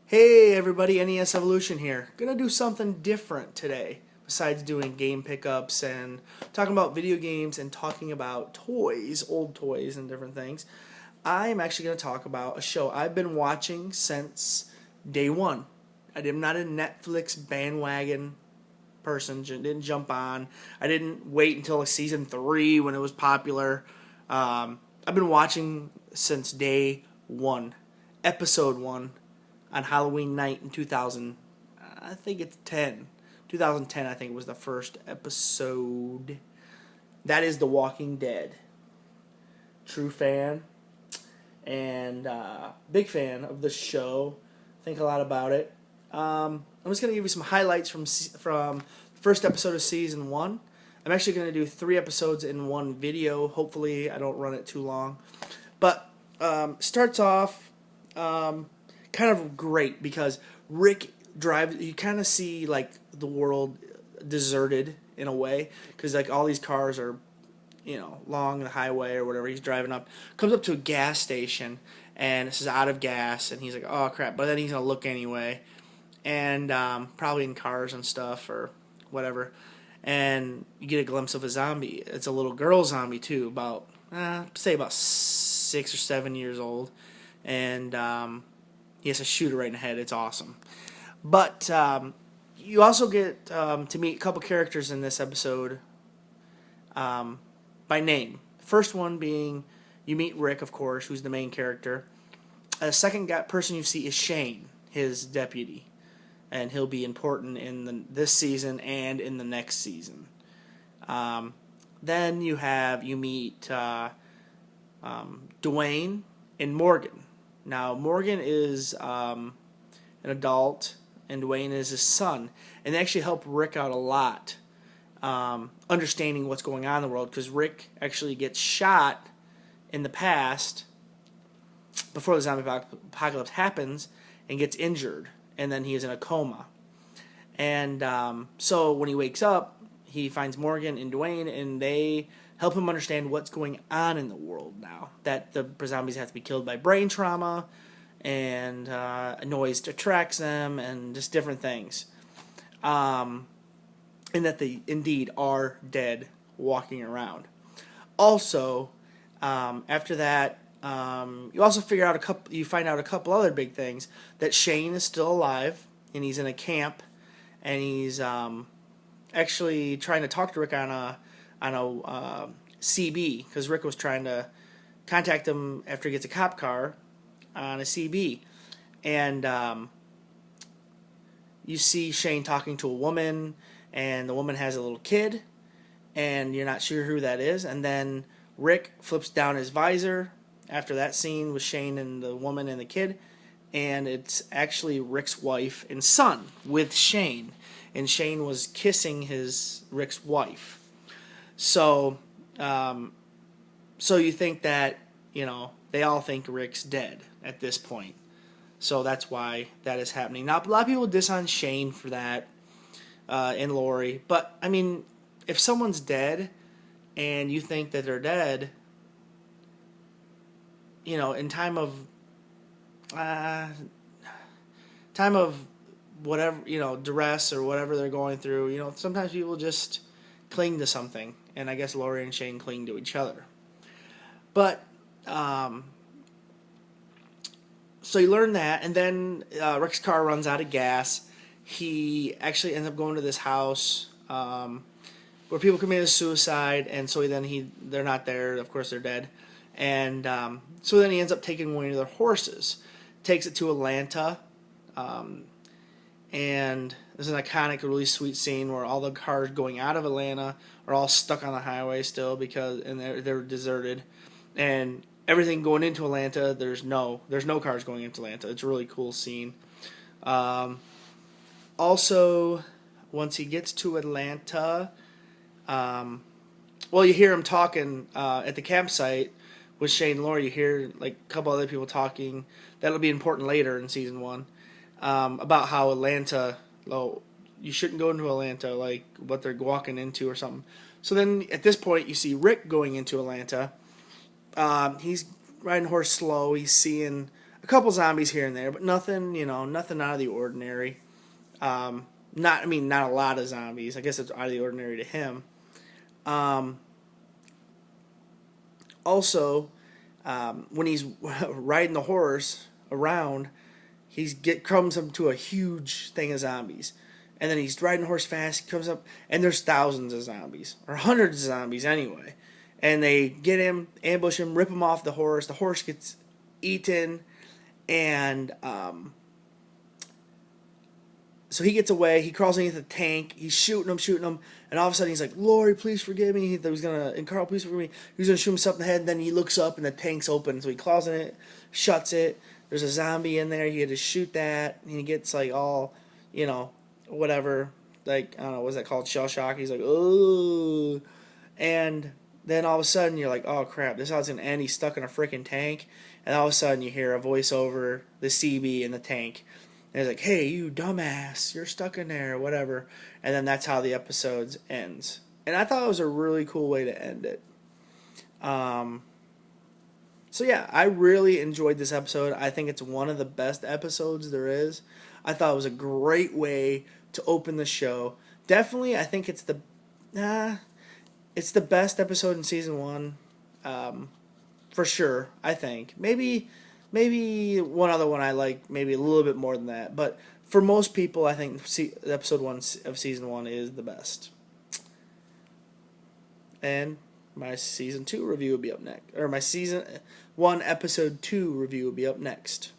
Hey everybody, NES Evolution here. Gonna do something different today. Besides doing game pickups and talking about video games and talking about toys, old toys and different things, I'm actually gonna talk about a show I've been watching since day one. I'm not a Netflix bandwagon person, didn't jump on. I didn't wait until season 3 when it was popular. I've been watching since day one, episode 1 on Halloween night in 2000. I think it's 2010. I think was the first episode. That is The Walking Dead. True fan and big fan of the show. Think a lot about it. I'm just gonna give you some highlights from first episode of season 1. I'm actually gonna do 3 episodes in one video. Hopefully, I don't run it too long. But starts off kind of great because Rick drives. You kind of see like the world deserted in a way because like all these cars are, along the highway or whatever. He's driving up, comes up to a gas station, and it says out of gas, and he's like, oh crap! But then he's gonna look anyway, and probably in cars and stuff or whatever, and you get a glimpse of a zombie. It's a little girl zombie too, about say about 6 or 7 years old, and he has to shoot her right in the head. It's awesome. But you also get to meet a couple characters in this episode by name. First one being you meet Rick, of course, who's the main character. The second person you see is Shane, his deputy, and he'll be important in this season and in the next season. Then you meet Dwayne and Morgan. Now Morgan is an adult, and Dwayne is his son, and they actually help Rick out a lot, understanding what's going on in the world, because Rick actually gets shot in the past before the zombie apocalypse happens and gets injured, and then he is in a coma. And so when he wakes up, he finds Morgan and Dwayne, and they help him understand what's going on in the world now. That the zombies have to be killed by brain trauma, and a noise attracts them, and just different things. And that they indeed are dead, walking around. Also, after that, you also find out a couple other big things. That Shane is still alive, and he's in a camp, and he's actually trying to talk to Rick on a CB, because Rick was trying to contact him after he gets a cop car on a CB, and you see Shane talking to a woman, and the woman has a little kid, and you're not sure who that is, and then Rick flips down his visor after that scene with Shane and the woman and the kid, and it's actually Rick's wife and son with Shane, and Shane was kissing Rick's wife. So, you think that, they all think Rick's dead at this point. So that's why that is happening. Now, a lot of people diss on Shane for that, and Lori. But, I mean, if someone's dead and you think that they're dead, in time of whatever, duress or whatever they're going through, sometimes people just cling to something. And I guess Lori and Shane cling to each other. But, so you learn that, and then Rick's car runs out of gas. He actually ends up going to this house where people committed suicide, and so they're not there. Of course, they're dead. And so then he ends up taking one of their horses, takes it to Atlanta, and there's an iconic, really sweet scene where all the cars going out of Atlanta are all stuck on the highway still and they're deserted, and everything going into Atlanta, there's no cars going into Atlanta. It's a really cool scene. Also, once he gets to Atlanta, you hear him talking at the campsite with Shane and Lori. You hear like a couple other people talking. That'll be important later in season 1. About how Atlanta, you shouldn't go into Atlanta, like what they're walking into or something. So then at this point, you see Rick going into Atlanta. He's riding horse slow. He's seeing a a couple zombies here and there, but nothing, nothing out of the ordinary. Not a lot of zombies. I guess it's out of the ordinary to him. Also, when he's riding the horse around, comes up to a huge thing of zombies. And then he's riding the horse fast, he comes up, and there's thousands of zombies, or hundreds of zombies anyway. And they get him, ambush him, rip him off the horse gets eaten, and so he gets away, he crawls into the tank, he's shooting him, and all of a sudden he's like, Lori, please forgive me, and Carl, please forgive me, he was going to shoot himself in the head, and then he looks up and the tank's open, so he claws in it, shuts it, there's a zombie in there, he had to shoot that, and he gets like all, whatever, like, I don't know, what's that called, shell shock, he's like, oh, and then all of a sudden you're like, oh crap, this is how it's going to end, he's stuck in a freaking tank, and all of a sudden you hear a voice over the CB in the tank, and it's like, hey, you dumbass, you're stuck in there, or whatever, and then that's how the episode ends, and I thought it was a really cool way to end it. So yeah, I really enjoyed this episode. I think it's one of the best episodes there is. I thought it was a great way to open the show. Definitely, I think it's the best episode in season 1, for sure. I think maybe one other one I like, maybe a little bit more than that. But for most people, I think episode 1 of season 1 is the best. And my season 2 review will be up next, or my season 1 episode 2 review will be up next.